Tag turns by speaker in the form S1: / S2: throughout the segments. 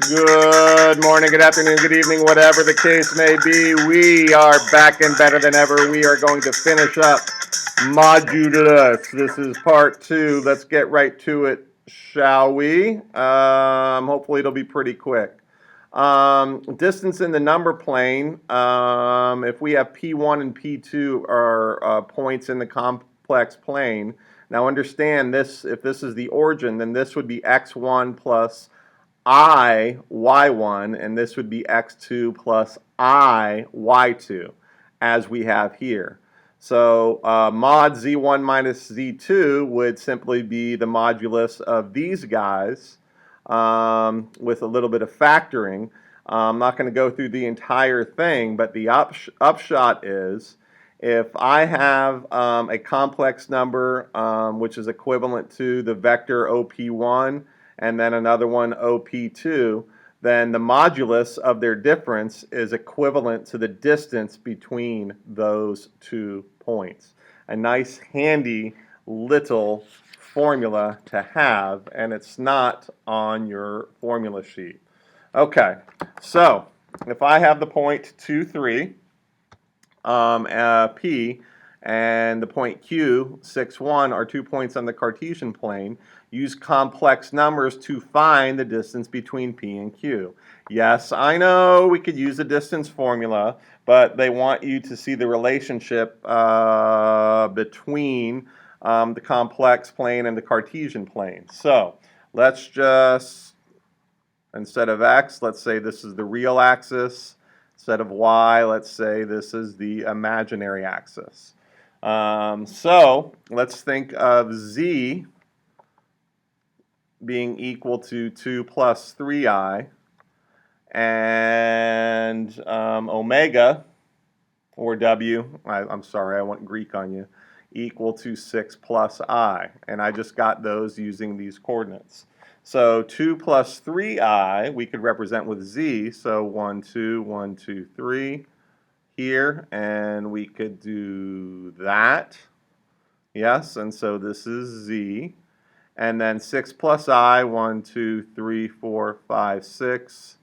S1: Good morning, good afternoon, good evening, whatever the case may be. We are back and better than ever. We are going to finish up Modulus. This is part 2. Let's get right to it, shall we? Hopefully it'll be pretty quick. Distance in the number plane, if we have P1 and P2 are points in the complex plane. Now understand this, if this is the origin, then this would be x1 plus I y1, and this would be x2 plus I y2, as we have here. So mod z1 minus z2 would simply be the modulus of these guys with a little bit of factoring. I'm not going to go through the entire thing, but the upshot is if I have a complex number which is equivalent to the vector OP1 and then another one OP2, then the modulus of their difference is equivalent to the distance between those 2 points. A nice handy little formula to have, and it's not on your formula sheet. Okay, so if I have the point 2, 3, P, and the point Q, 6, 1, are 2 points on the Cartesian plane, use complex numbers to find the distance between P and Q. Yes, I know we could use a distance formula, but they want you to see the relationship between the complex plane and the Cartesian plane. So let's just, instead of x, let's say this is the real axis. Instead of y, let's say this is the imaginary axis. So let's think of z being equal to 2 plus 3i, and omega, or w, I'm sorry, I went Greek on you, equal to 6 plus I. And I just got those using these coordinates. So 2 plus 3i we could represent with z, so 1, 2, 1, 2, 3 here, and we could do that. Yes, and so this is z. And then 6 plus I, 1, 2, 3, 4, 5, 6,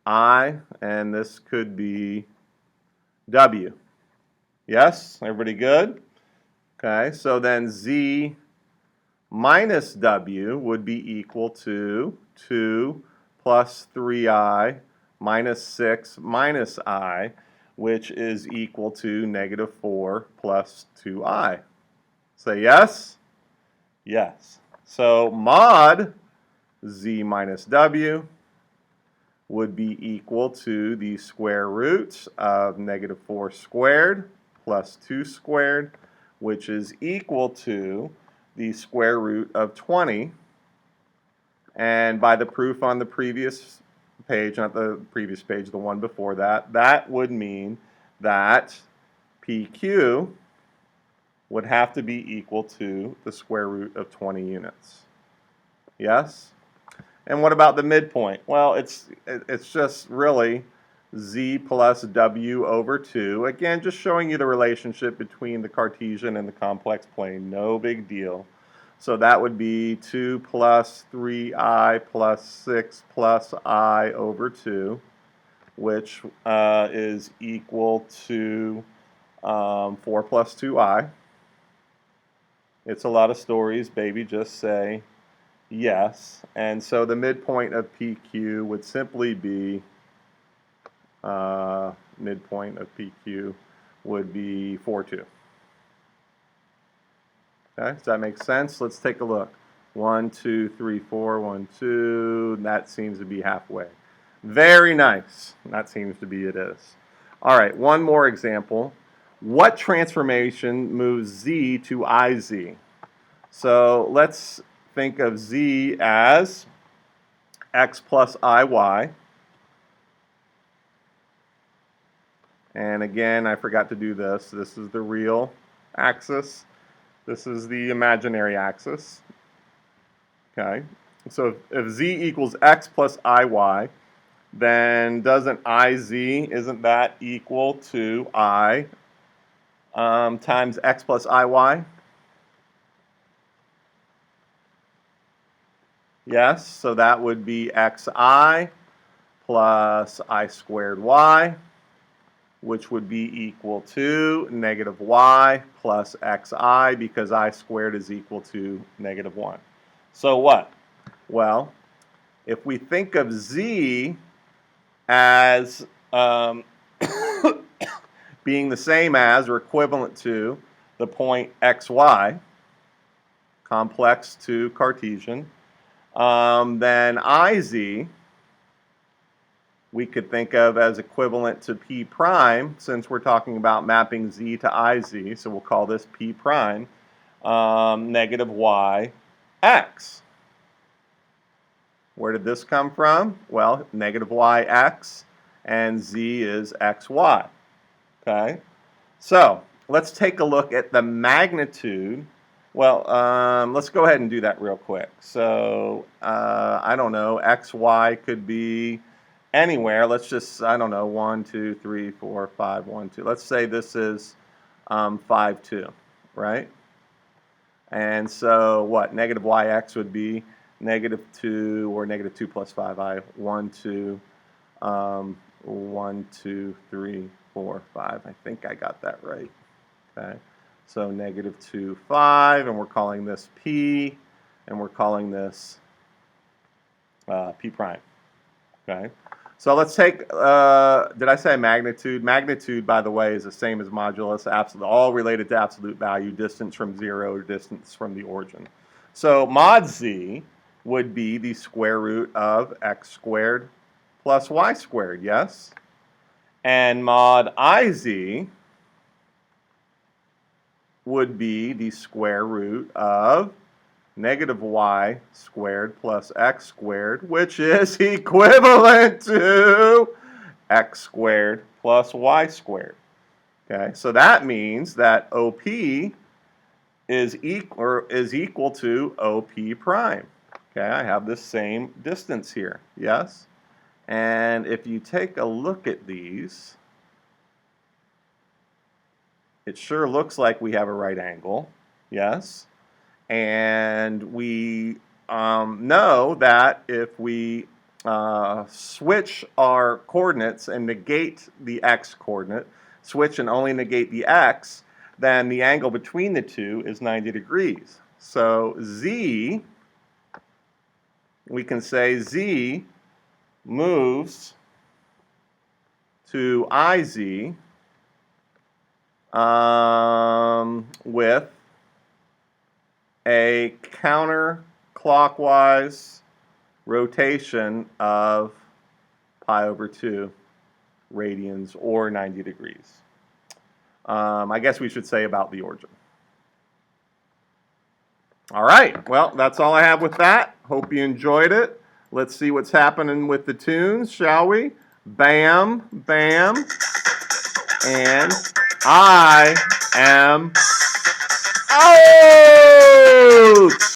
S1: I, and this could be w. Yes, everybody good? Okay, so then z minus w would be equal to 2 plus 3i minus 6 minus I, which is equal to negative 4 plus 2i. Say yes? Yes. So mod z minus w would be equal to the square root of negative 4 squared plus 2 squared, which is equal to the square root of 20. And by the proof on the previous page, not the previous page, the one before that, that would mean that PQ would have to be equal to the square root of 20 units. Yes? And what about the midpoint? Well, it's just really z plus w over 2. Again, just showing you the relationship between the Cartesian and the complex plane. No big deal. So that would be 2 plus 3i plus 6 plus I over 2, which is equal to 4 plus 2i. It's a lot of stories, baby, just say yes. And so the midpoint of PQ would simply be, midpoint of PQ would be 4, 2. Okay, does that make sense? Let's take a look. 1, 2, 3, 4, 1, 2. That seems to be halfway. Very nice. That seems to be it is. All right, one more example. What transformation moves z to iz? So let's think of z as x plus iy. And again, I forgot to do this. This is the real axis. This is the imaginary axis. Okay, so if z equals x plus iy, then doesn't isn't that equal to I times x plus iy? Yes, so that would be xi plus I squared y, which would be equal to negative y plus xi, because I squared is equal to negative 1. So what? Well, if we think of z as being the same as or equivalent to the point xy, complex to Cartesian, then iz we could think of as equivalent to p prime, since we're talking about mapping z to iz, so we'll call this p prime, negative y x. Where did this come from? Well, negative y x, and z is xy. Okay, so let's take a look at the magnitude. Well, let's go ahead and do that real quick. So, I don't know, xy could be anywhere. Let's just, I don't know, 1, 2, 3, 4, 5, 1, 2. Let's say this is 5, 2, right? And so what? Negative yx would be negative 2 or negative 2 plus 5i. 1, 2, 1, 2, 3, 4, 5. I think I got that right. Okay. So negative 2, 5, and we're calling this p, and we're calling this p prime. Okay. So let's take, did I say magnitude? Magnitude, by the way, is the same as modulus, absolute, all related to absolute value, distance from 0 or distance from the origin. So mod z would be the square root of x squared plus y squared, yes? And mod iz would be the square root of negative y squared plus x squared, which is equivalent to x squared plus y squared. Okay, so that means that OP is equal to OP prime. Okay, I have this same distance here, yes? And if you take a look at these, it sure looks like we have a right angle, yes? And we know that if we switch our coordinates and negate the x coordinate, switch and only negate the x, then the angle between the two is 90 degrees. So z, we can say z moves to iz with a counterclockwise rotation of pi over 2 radians or 90 degrees. I guess we should say about the origin. All right, well, that's all I have with that. Hope you enjoyed it. Let's see what's happening with the tunes, shall we? Bam, bam, and I am out!